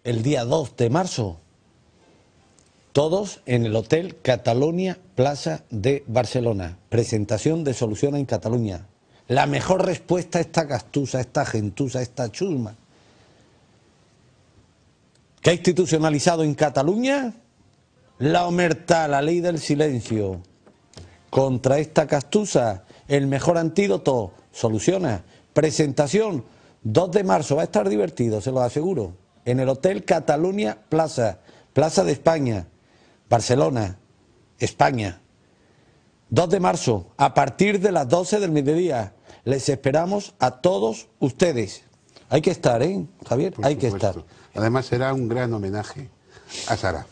el día 2 de marzo, todos en el Hotel Catalonia Plaza de Barcelona. Presentación de Soluciona en Cataluña. La mejor respuesta a esta gastusa, a esta gentusa, a esta chusma que ha institucionalizado en Cataluña la omertà, la ley del silencio. Contra esta castusa, el mejor antídoto, Soluciona. Presentación, 2 de marzo, va a estar divertido, se lo aseguro, en el Hotel Catalonia Plaza, Plaza de España, Barcelona, España. 2 de marzo, a partir de las 12 del mediodía. Les esperamos a todos ustedes. Hay que estar, ¿eh, Javier? Hay que estar. Además será un gran homenaje a Sara.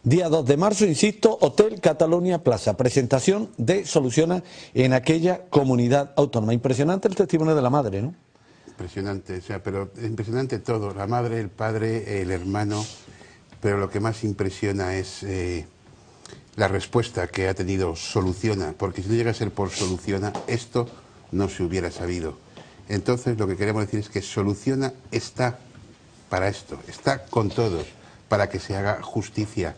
Día 2 de marzo, insisto, Hotel Catalonia Plaza. Presentación de Soluciona en aquella comunidad autónoma. Impresionante el testimonio de la madre, ¿no? Impresionante, o sea, pero impresionante todo. La madre, el padre, el hermano. Pero lo que más impresiona es la respuesta que ha tenido Soluciona. Porque si no llega a ser por Soluciona, esto no se hubiera sabido. Entonces lo que queremos decir es que Soluciona está para esto, está con todos, para que se haga justicia,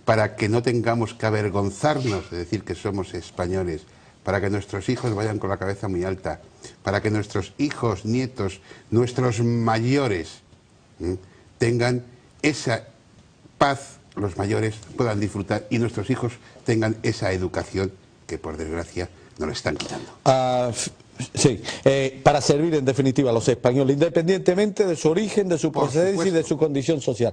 para que no tengamos que avergonzarnos de decir que somos españoles, para que nuestros hijos vayan con la cabeza muy alta, para que nuestros hijos, nietos, nuestros mayores tengan esa paz, los mayores puedan disfrutar y nuestros hijos tengan esa educación que por desgracia nos la están quitando. Sí, para servir en definitiva a los españoles, independientemente de su origen, de su procedencia y de su condición social.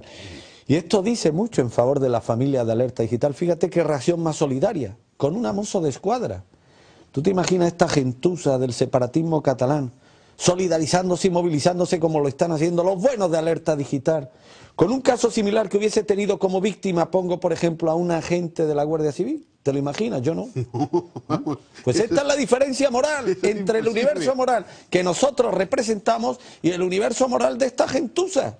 Y esto dice mucho en favor de la familia de Alerta Digital. Fíjate qué reacción más solidaria, con una mozo de escuadra. ¿Tú te imaginas esta gentuza del separatismo catalán solidarizándose y movilizándose como lo están haciendo los buenos de Alerta Digital? Con un caso similar que hubiese tenido como víctima, pongo por ejemplo a un agente de la Guardia Civil. ¿Te lo imaginas? Yo no. Pues esta es la diferencia moral entre el universo moral que nosotros representamos y el universo moral de esta gentuza.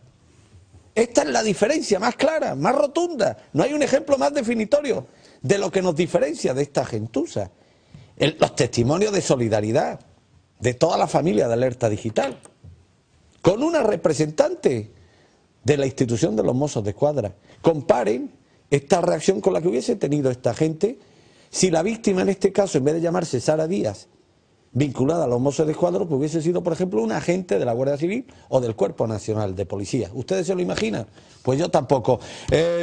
Esta es la diferencia más clara, más rotunda. No hay un ejemplo más definitorio de lo que nos diferencia de esta gentuza. Los testimonios de solidaridad de toda la familia de Alerta Digital, con una representante de la institución de los Mossos de Escuadra. Comparen esta reacción con la que hubiese tenido esta gente si la víctima en este caso, en vez de llamarse Sara Díaz, vinculada a los Mossos de Escuadra, pues hubiese sido, por ejemplo, un agente de la Guardia Civil o del Cuerpo Nacional de Policía. ¿Ustedes se lo imaginan? Pues yo tampoco.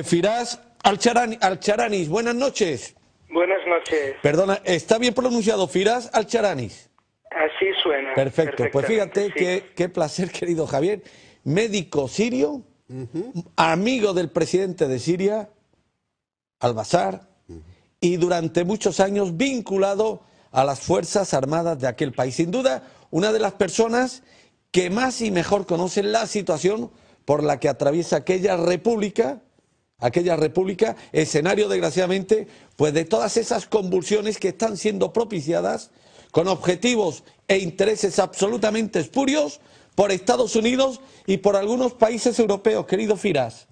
Firas Alcharanis, buenas noches. Buenas noches. Perdona, ¿está bien pronunciado Firas Alcharanis? Así suena. Perfecto, pues fíjate sí. qué placer, querido Javier. Médico sirio, amigo del presidente de Siria, al-Bashar, y durante muchos años vinculado a las Fuerzas Armadas de aquel país. Sin duda, una de las personas que más y mejor conocen la situación por la que atraviesa aquella república, escenario desgraciadamente, pues de todas esas convulsiones que están siendo propiciadas con objetivos e intereses absolutamente espurios por Estados Unidos y por algunos países europeos, querido Firas.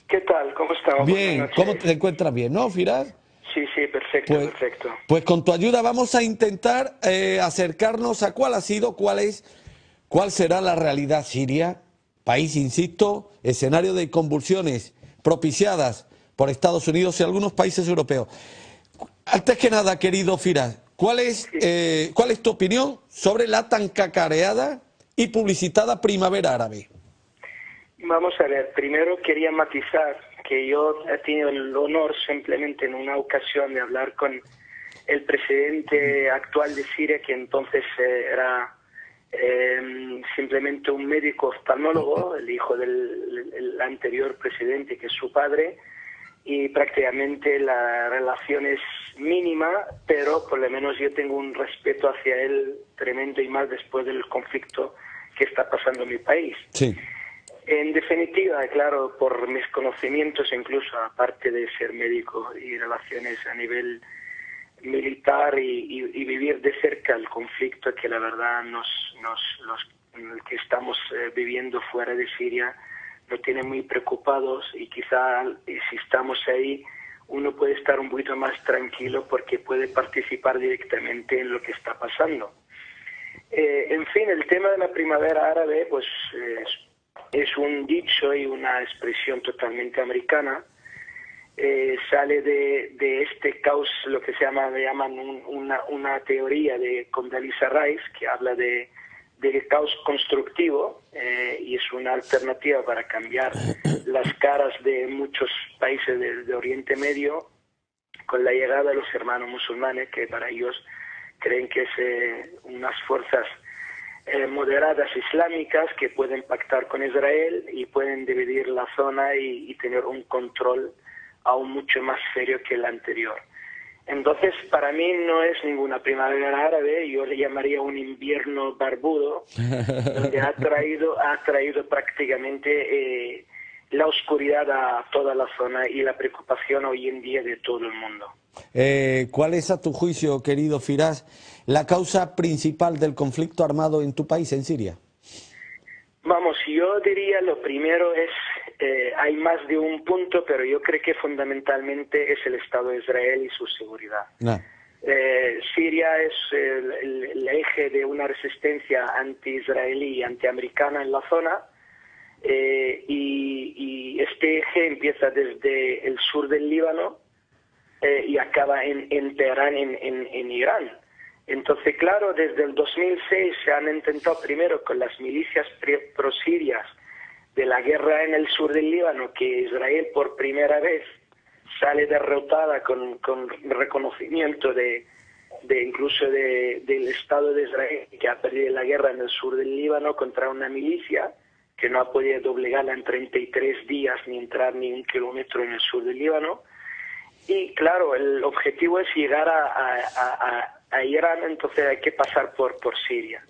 ¿Qué tal? ¿Cómo estamos? Bien, ¿cómo te encuentras bien, no, Firas? Sí, perfecto, perfecto. Pues con tu ayuda vamos a intentar acercarnos a cuál será la realidad siria, país, insisto, escenario de convulsiones propiciadas por Estados Unidos y algunos países europeos. Antes que nada, querido Firas, ¿cuál es tu opinión sobre la tan cacareada y publicitada primavera árabe? Vamos a ver, primero quería matizar que yo he tenido el honor simplemente en una ocasión de hablar con el presidente actual de Siria, que entonces era simplemente un médico oftalmólogo, el hijo del anterior presidente, que es su padre, y prácticamente la relación es mínima, pero por lo menos yo tengo un respeto hacia él tremendo, y más después del conflicto que está pasando en mi país. Sí. En definitiva, claro, por mis conocimientos, incluso aparte de ser médico y relaciones a nivel militar y vivir de cerca el conflicto que la verdad el que estamos viviendo fuera de Siria nos tiene muy preocupados, y quizá si estamos ahí uno puede estar un poquito más tranquilo porque puede participar directamente en lo que está pasando. En fin, el tema de la primavera árabe, pues es un dicho y una expresión totalmente americana. Sale de este caos, lo que le llaman una teoría de Condoleezza Rice, que habla del caos constructivo, y es una alternativa para cambiar las caras de muchos países de Oriente Medio con la llegada de los hermanos musulmanes, que para ellos creen que es unas fuerzas moderadas islámicas que pueden pactar con Israel y pueden dividir la zona y tener un control aún mucho más serio que el anterior. Entonces, para mí no es ninguna primavera árabe, yo le llamaría un invierno barbudo, donde ha traído prácticamente la oscuridad a toda la zona y la preocupación hoy en día de todo el mundo. ¿Cuál es, a tu juicio, querido Firas, la causa principal del conflicto armado en tu país, en Siria? Vamos, yo diría lo primero es, hay más de un punto, pero yo creo que fundamentalmente es el Estado de Israel y su seguridad. Siria es el eje de una resistencia anti-israelí y anti-americana en la zona, y este eje empieza desde el sur del Líbano y acaba en Teherán, en Irán. Entonces, claro, desde el 2006 se han intentado primero con las milicias prosirias de la guerra en el sur del Líbano, que Israel por primera vez sale derrotada con reconocimiento incluso del Estado de Israel, que ha perdido la guerra en el sur del Líbano contra una milicia que no ha podido doblegarla en 33 días ni entrar ni un kilómetro en el sur del Líbano. Y claro, el objetivo es llegar a Irán, entonces hay que pasar por Siria.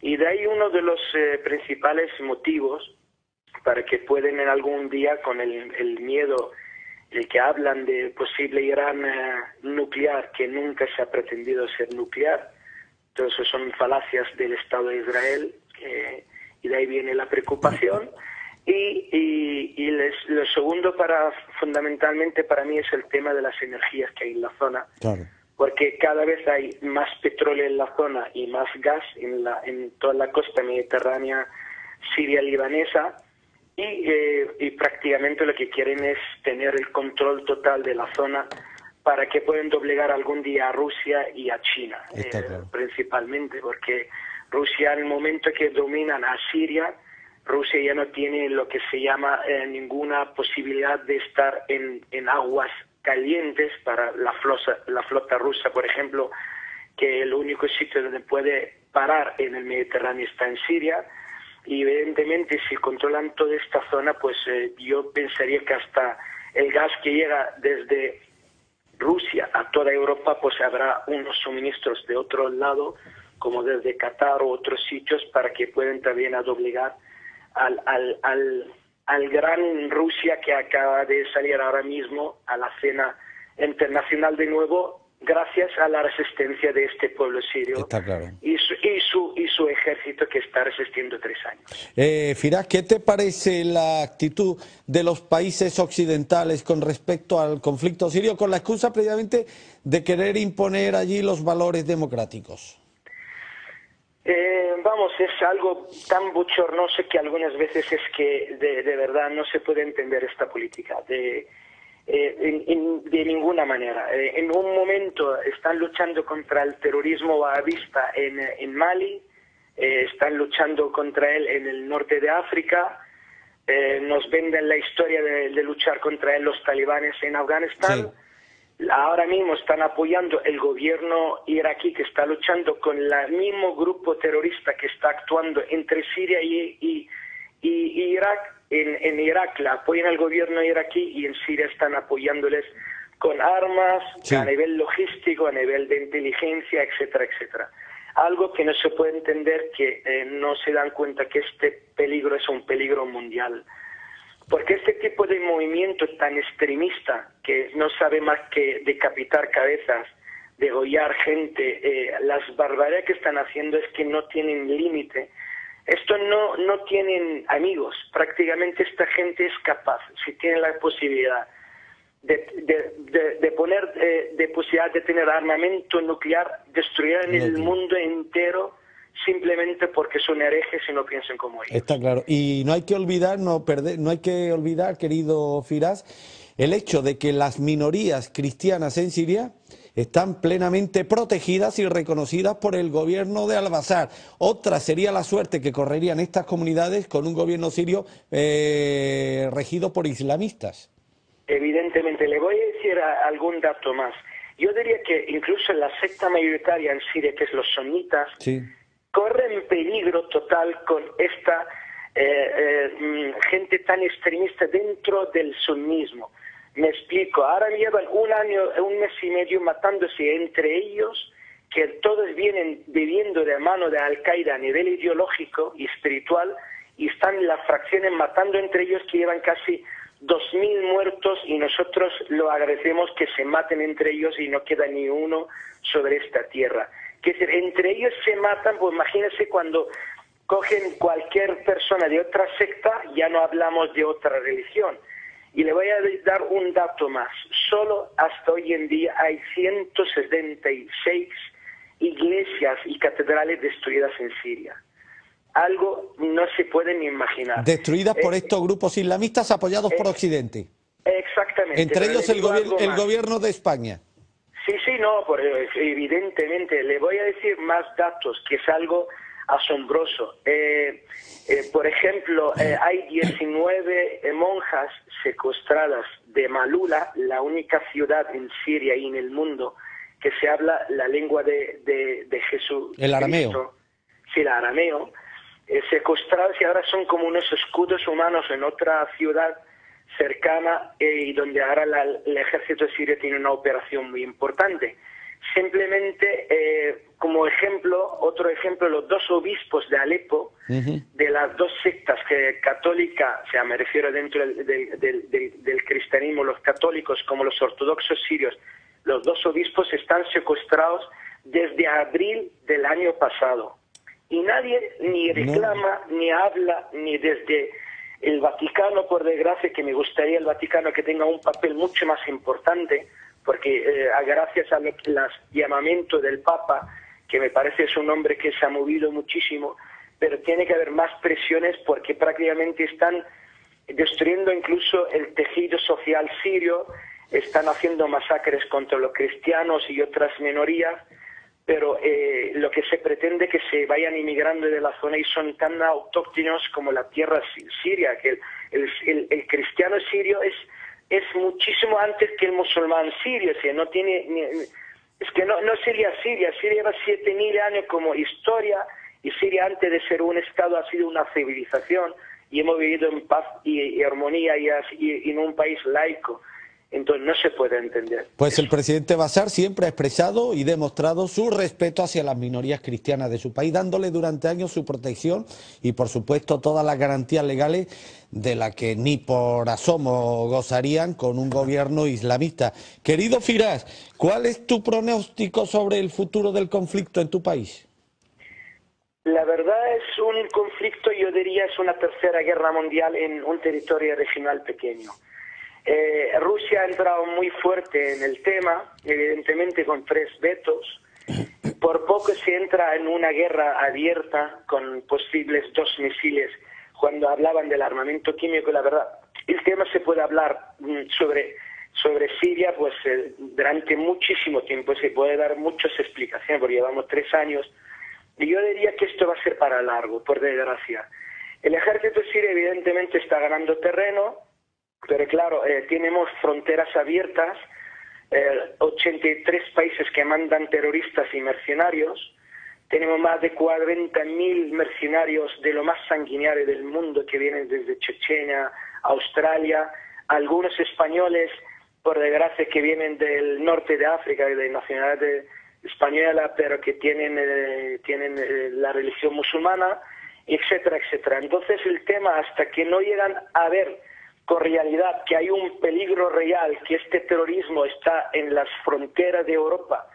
Y de ahí uno de los principales motivos para que pueden en algún día, con el miedo, el que hablan de posible Irán nuclear, que nunca se ha pretendido ser nuclear, entonces son falacias del Estado de Israel, y de ahí viene la preocupación. Y lo segundo, fundamentalmente para mí, es el tema de las energías que hay en la zona. Claro. Porque cada vez hay más petróleo en la zona y más gas en toda la costa mediterránea siria-libanesa, y prácticamente lo que quieren es tener el control total de la zona para que puedan doblegar algún día a Rusia y a China, claro. Principalmente, porque Rusia, en el momento que dominan a Siria, Rusia ya no tiene lo que se llama ninguna posibilidad de estar en aguas calientes para la flota rusa, por ejemplo, que el único sitio donde puede parar en el Mediterráneo está en Siria. Y evidentemente, si controlan toda esta zona, pues yo pensaría que hasta el gas que llega desde Rusia a toda Europa, pues habrá unos suministros de otro lado, como desde Qatar u otros sitios, para que puedan también doblegar al gran Rusia, que acaba de salir ahora mismo a la escena internacional de nuevo, gracias a la resistencia de este pueblo sirio. Está claro. y su ejército, que está resistiendo 3 años. Firas, ¿qué te parece la actitud de los países occidentales con respecto al conflicto sirio, con la excusa previamente de querer imponer allí los valores democráticos? Vamos, es algo tan bochornoso que algunas veces es que de verdad no se puede entender esta política de ninguna manera. En un momento están luchando contra el terrorismo wahabista en Mali, están luchando contra él en el norte de África, nos venden la historia de luchar contra él los talibanes en Afganistán. Sí. Ahora mismo están apoyando el gobierno iraquí, que está luchando con el mismo grupo terrorista que está actuando entre Siria y Irak. En Irak la apoyan al gobierno iraquí, y en Siria están apoyándoles con armas, sí, a nivel logístico, a nivel de inteligencia, etcétera, etcétera. Algo que no se puede entender, que no se dan cuenta que este peligro es un peligro mundial. Porque este tipo de movimiento tan extremista, que no sabe más que decapitar cabezas, degollar gente, las barbaridades que están haciendo es que no tienen límite. Esto no tienen amigos. Prácticamente esta gente es capaz, si tiene la posibilidad de posibilidad de tener armamento nuclear, destruir en el mundo entero simplemente porque son herejes y no piensan como ellos. Está claro. Y no hay que olvidar, no hay que olvidar, querido Firas, el hecho de que las minorías cristianas en Siria están plenamente protegidas y reconocidas por el gobierno de Al-Bashar. Otra sería la suerte que correrían estas comunidades con un gobierno sirio regido por islamistas. Evidentemente, le voy a decir algún dato más. Yo diría que incluso la secta mayoritaria en Siria, que es los sunitas, Sí. corren peligro total con esta gente tan extremista dentro del sunismo. Me explico, ahora llevan un año, un mes y medio matándose entre ellos, que todos vienen viviendo de mano de Al-Qaeda a nivel ideológico y espiritual, y están las fracciones matando entre ellos, que llevan casi 2000 muertos, y nosotros lo agradecemos que se maten entre ellos y no queda ni uno sobre esta tierra. Que entre ellos se matan, pues imagínense cuando cogen cualquier persona de otra secta, ya no hablamos de otra religión. Y le voy a dar un dato más. Solo hasta hoy en día hay 176 iglesias y catedrales destruidas en Siria. Algo no se puede ni imaginar. Destruidas por estos grupos islamistas apoyados por Occidente. Exactamente. Entre ellos el gobierno de España. Sí, no, evidentemente. Le voy a decir más datos, que es algo asombroso. Por ejemplo, hay 19 monjas secuestradas de Malula, la única ciudad en Siria y en el mundo que se habla la lengua de Jesús. El arameo. Cristo. Sí, el arameo. Secuestradas, y ahora son como unos escudos humanos en otra ciudad cercana, y donde ahora el ejército sirio tiene una operación muy importante. Simplemente, como ejemplo, otro ejemplo, los dos obispos de Alepo, de las dos sectas católicas, o sea, me refiero dentro del cristianismo, los católicos como los ortodoxos sirios, los dos obispos están secuestrados desde abril del año pasado. Y nadie ni reclama, ni habla, ni desde el Vaticano, por desgracia, que me gustaría el Vaticano que tenga un papel mucho más importante, porque gracias al llamamiento del Papa, que me parece es un hombre que se ha movido muchísimo, pero tiene que haber más presiones, porque prácticamente están destruyendo incluso el tejido social sirio, están haciendo masacres contra los cristianos y otras minorías, pero lo que se pretende que se vayan inmigrando de la zona y son tan autóctonos como la tierra siria, que el cristiano sirio es muchísimo antes que el musulmán sirio, o sea, no tiene es que no sería Siria lleva 7000 años como historia, y Siria antes de ser un estado ha sido una civilización, y hemos vivido en paz y armonía y en un país laico. Entonces no se puede entender. Pues el presidente Bashar siempre ha expresado y demostrado su respeto hacia las minorías cristianas de su país, dándole durante años su protección y, por supuesto, todas las garantías legales de las que ni por asomo gozarían con un gobierno islamista. Querido Firas, ¿cuál es tu pronóstico sobre el futuro del conflicto en tu país? La verdad es un conflicto, yo diría, es una tercera guerra mundial en un territorio regional pequeño. Rusia ha entrado muy fuerte en el tema, evidentemente con 3 vetos. Por poco se entra en una guerra abierta con posibles 2 misiles. Cuando hablaban del armamento químico, la verdad, el tema se puede hablar sobre Siria pues durante muchísimo tiempo, se puede dar muchas explicaciones, porque llevamos 3 años, y yo diría que esto va a ser para largo, por desgracia. El ejército sirio evidentemente está ganando terreno, pero claro, tenemos fronteras abiertas, 83 países que mandan terroristas y mercenarios, tenemos más de 40.000 mercenarios de lo más sanguinario del mundo que vienen desde Chechenia, Australia, algunos españoles, por desgracia, que vienen del norte de África, de nacionalidad española, pero que tienen la religión musulmana, etcétera, etcétera. Entonces el tema, hasta que no llegan a ver con realidad que hay un peligro real, que este terrorismo está en las fronteras de Europa,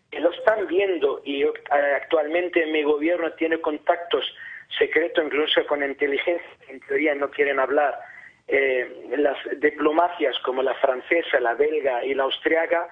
que lo están viendo, y actualmente mi gobierno tiene contactos secretos incluso con inteligencia, en teoría no quieren hablar, las diplomacias como la francesa, la belga y la austriaca,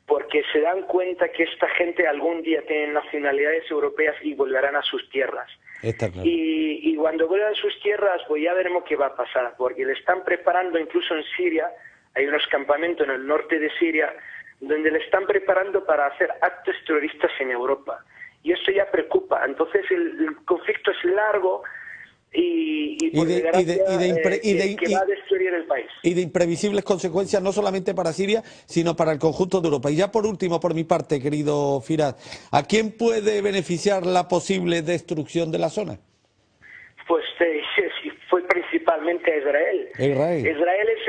porque se dan cuenta que esta gente algún día tiene nacionalidades europeas y volverán a sus tierras. Está claro. Y cuando vuelvan a sus tierras, pues ya veremos qué va a pasar, porque le están preparando, incluso en Siria, hay unos campamentos en el norte de Siria, donde le están preparando para hacer actos terroristas en Europa. Y eso ya preocupa. Entonces el conflicto es largo y por desgracia, que va a destruir el país. Y de imprevisibles consecuencias no solamente para Siria, sino para el conjunto de Europa. Y ya por último, por mi parte, querido Firas, ¿a quién puede beneficiar la posible destrucción de la zona? Pues fue principalmente a Israel. Israel es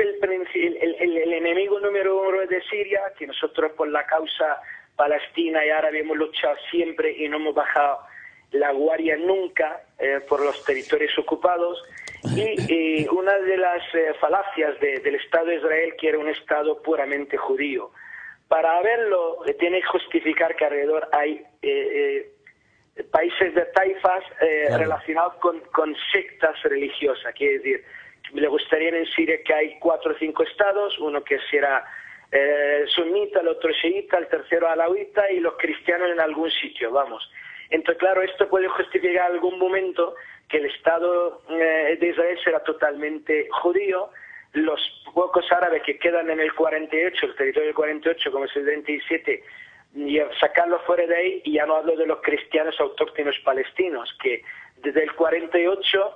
el enemigo número uno de Siria, que nosotros por la causa palestina y árabe hemos luchado siempre y no hemos bajado la guardia nunca por los territorios ocupados. Y una de las falacias del Estado de Israel, que era un Estado puramente judío. Para verlo, tiene que justificar que alrededor hay países de taifas relacionados con sectas religiosas. Quiere decir, le gustaría en Siria que hay 4 o 5 estados, uno que será sunita, el otro chiita, el tercero alawita y los cristianos en algún sitio, vamos. Entonces, claro, esto puede justificar en algún momento que el Estado de Israel será totalmente judío. Los pocos árabes que quedan en el 48, el territorio del 48, como es el 27, y sacarlos fuera de ahí, y ya no hablo de los cristianos autóctonos palestinos, que desde el 48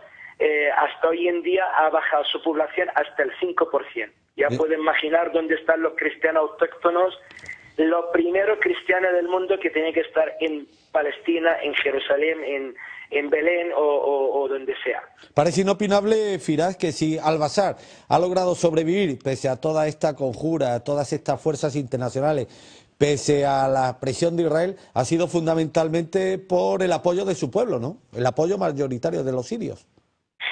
hasta hoy en día ha bajado su población hasta el 5%. Ya pueden imaginar dónde están los cristianos autóctonos, los primeros cristianos del mundo que tienen que estar en Palestina, en Jerusalén, en Belén o donde sea. Parece inopinable, Firas, que si Al-Bashar ha logrado sobrevivir pese a toda esta conjura, a todas estas fuerzas internacionales, pese a la presión de Israel, ha sido fundamentalmente por el apoyo de su pueblo, ¿no? El apoyo mayoritario de los sirios.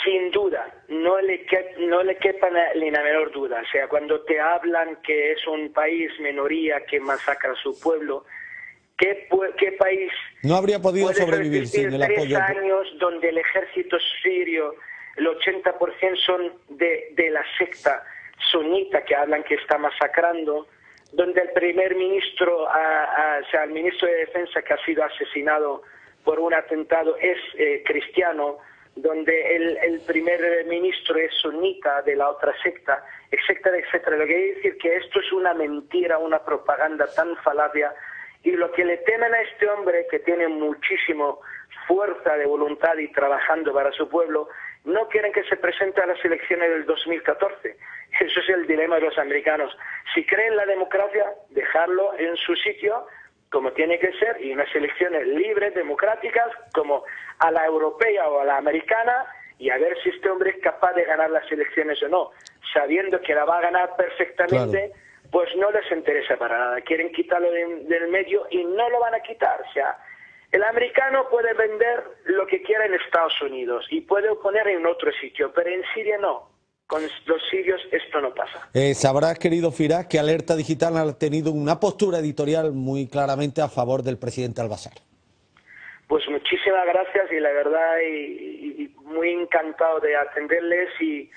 Sin duda, no le quepa ni la menor duda. O sea, cuando te hablan que es un país minoría que masacra a su pueblo, ¿qué país no habría podido sobrevivir sin el apoyo? 3 años donde el ejército sirio, el 80% son de la secta sunita que hablan que está masacrando, donde el primer ministro, o sea, el ministro de Defensa que ha sido asesinado por un atentado es cristiano, donde el primer ministro es sunita de la otra secta, etcétera, etcétera. Lo que quiere decir que esto es una mentira, una propaganda tan falacia, y lo que le temen a este hombre, que tiene muchísimo fuerza de voluntad y trabajando para su pueblo, no quieren que se presente a las elecciones del 2014. Eso es el dilema de los americanos. Si creen en la democracia, dejarlo en su sitio, como tiene que ser, y unas elecciones libres, democráticas, como a la europea o a la americana, y a ver si este hombre es capaz de ganar las elecciones o no, sabiendo que la va a ganar perfectamente. Claro. Pues no les interesa para nada, quieren quitarlo del medio y no lo van a quitar. O sea, el americano puede vender lo que quiera en Estados Unidos y puede oponer en otro sitio, pero en Siria no. Con los sirios esto no pasa. Sabrás, querido Firas, que Alerta Digital ha tenido una postura editorial muy claramente a favor del presidente Al-Bashar. Pues muchísimas gracias y la verdad y muy encantado de atenderles y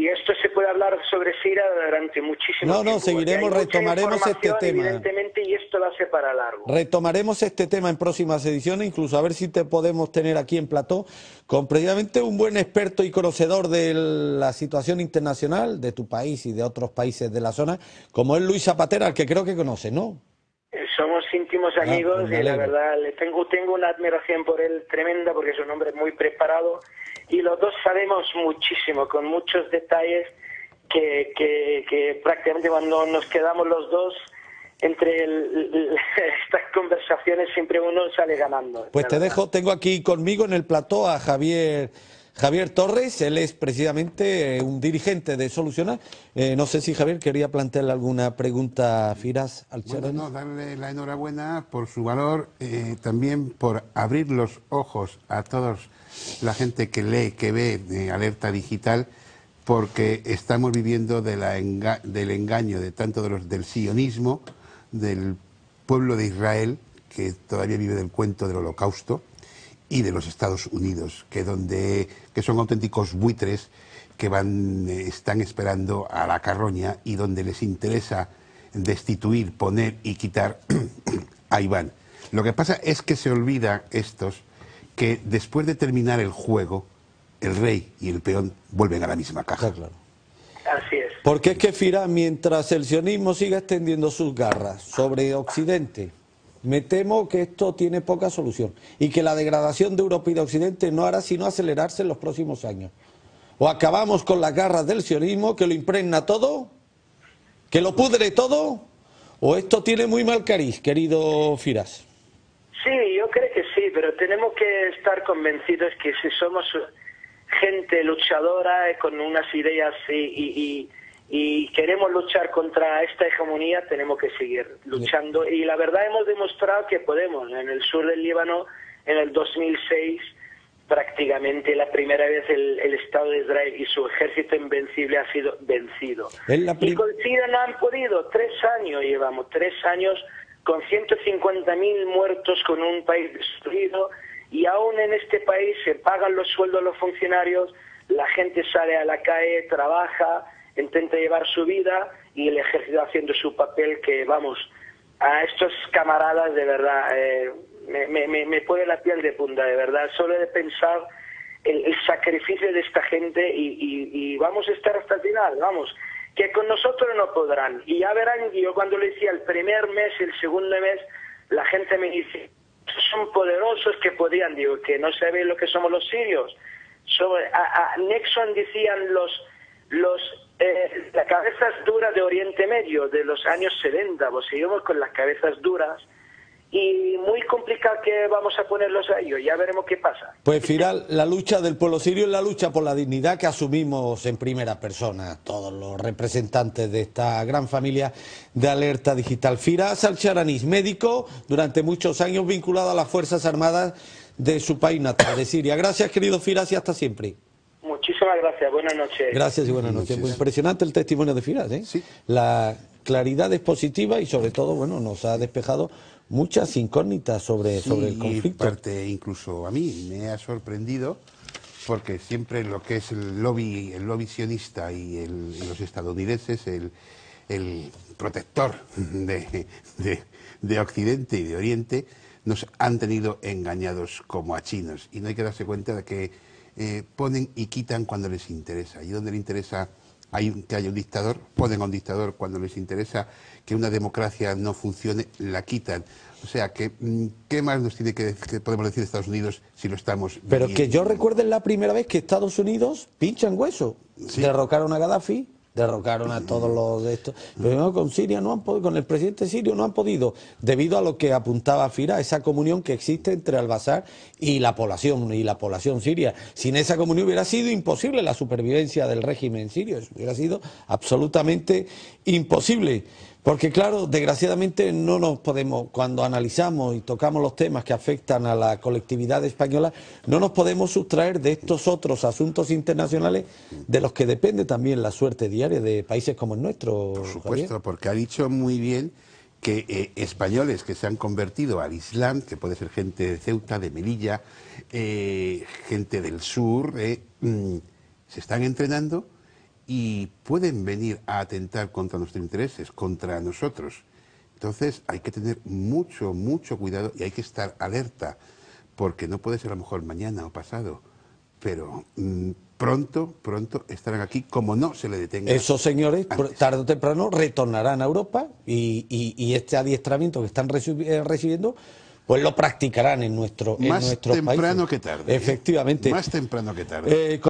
esto se puede hablar sobre Siria durante muchísimo tiempo. No, seguiremos, retomaremos este tema. Evidentemente, y esto va a ser para largo. Retomaremos este tema en próximas ediciones, incluso a ver si te podemos tener aquí en plató con precisamente un buen experto y conocedor de la situación internacional de tu país y de otros países de la zona, como es Luis Zapatera, al que creo que conoces, ¿no? Somos íntimos amigos pues y la verdad tengo una admiración por él tremenda porque es un hombre muy preparado y los dos sabemos muchísimo, con muchos detalles que prácticamente cuando nos quedamos los dos entre estas conversaciones siempre uno sale ganando. Pues te dejo, tengo aquí conmigo en el plató a Javier Torres, él es precisamente un dirigente de Solucionar. No sé si Javier quería plantearle alguna pregunta a Firas al Bueno, darle la enhorabuena por su valor, también por abrir los ojos a todos la gente que lee, que ve Alerta Digital, porque estamos viviendo del engaño de tanto del sionismo, del pueblo de Israel, que todavía vive del cuento del Holocausto, y de los Estados Unidos, que son auténticos buitres que están esperando a la carroña y donde les interesa destituir, poner y quitar, ahí van. Lo que pasa es que se olvida estos que después de terminar el juego, el rey y el peón vuelven a la misma caja. Está claro. Así es. Porque es que, Firas, mientras el sionismo siga extendiendo sus garras sobre Occidente, me temo que esto tiene poca solución y que la degradación de Europa y de Occidente no hará sino acelerarse en los próximos años. O acabamos con las garras del sionismo, que lo impregna todo, que lo pudre todo, o esto tiene muy mal cariz, querido Firas. Sí, yo creo que sí, pero tenemos que estar convencidos que si somos gente luchadora con unas ideas y queremos luchar contra esta hegemonía, tenemos que seguir luchando. Y la verdad hemos demostrado que podemos. En el sur del Líbano, en el 2006, prácticamente la primera vez el Estado de Israel y su ejército invencible ha sido vencido. Y con Siria no han podido. 3 años llevamos, 3 años con 150.000 muertos, con un país destruido, y aún en este país se pagan los sueldos a los funcionarios, la gente sale a la calle, trabaja, intenta llevar su vida, y el ejército haciendo su papel, que vamos, a estos camaradas de verdad, me pone la piel de punta, de verdad, solo de pensar el sacrificio de esta gente, y vamos a estar hasta el final, vamos, que con nosotros no podrán. Y ya verán, yo cuando le decía el primer mes, el segundo mes, la gente me dice, son poderosos que podían, digo, que no saben lo que somos los sirios. A Nixon decían las cabezas duras de Oriente Medio, de los años 70, pues seguimos con las cabezas duras, y muy complicado que vamos a ponerlos a ellos, ya veremos qué pasa. Pues Firas, la lucha del pueblo sirio es la lucha por la dignidad que asumimos en primera persona todos los representantes de esta gran familia de Alerta Digital. Firas Al-Sharanis, médico durante muchos años vinculado a las Fuerzas Armadas de su país natal, de Siria. Gracias, querido Firas, y hasta siempre. Muchísimas gracias, buenas noches. Gracias y buenas noches. Muy impresionante el testimonio de Firas, ¿eh? Sí. La claridad es positiva y sobre todo, bueno, nos ha despejado muchas incógnitas sobre el conflicto. Y parte incluso a mí me ha sorprendido, porque siempre lo que es el lobby sionista y los estadounidenses, el protector de Occidente y de Oriente, nos han tenido engañados como a chinos, y no hay que darse cuenta de que ponen y quitan cuando les interesa, y donde le interesa que haya un dictador, ponen a un dictador. Cuando les interesa que una democracia no funcione, la quitan. O sea, que ¿qué más nos tiene que podemos decir de Estados Unidos si lo estamos Pero viviendo? que yo recuerde la primera vez que Estados Unidos pinchan hueso. Sí. Derrocaron a Gaddafi, derrocaron a todos los de estos. Pero con Siria no han podido, con el presidente sirio no han podido, debido a lo que apuntaba Firas, esa comunión que existe entre Al-Bashar y la población siria. Sin esa comunión hubiera sido imposible la supervivencia del régimen sirio, eso hubiera sido absolutamente imposible. Porque claro, desgraciadamente no nos podemos, cuando analizamos y tocamos los temas que afectan a la colectividad española, no nos podemos sustraer de estos otros asuntos internacionales de los que depende también la suerte diaria de países como el nuestro. Por supuesto, Javier. porque ha dicho muy bien que españoles que se han convertido al Islam, que puede ser gente de Ceuta, de Melilla, gente del sur, se están entrenando y pueden venir a atentar contra nuestros intereses, contra nosotros. Entonces hay que tener mucho, mucho cuidado y hay que estar alerta, porque no puede ser a lo mejor mañana o pasado, pero pronto estarán aquí, como no se le detenga. Esos señores, antes. tarde o temprano, retornarán a Europa y este adiestramiento que están recibiendo, pues lo practicarán en nuestros países. Más temprano que tarde. Efectivamente. Más temprano que tarde.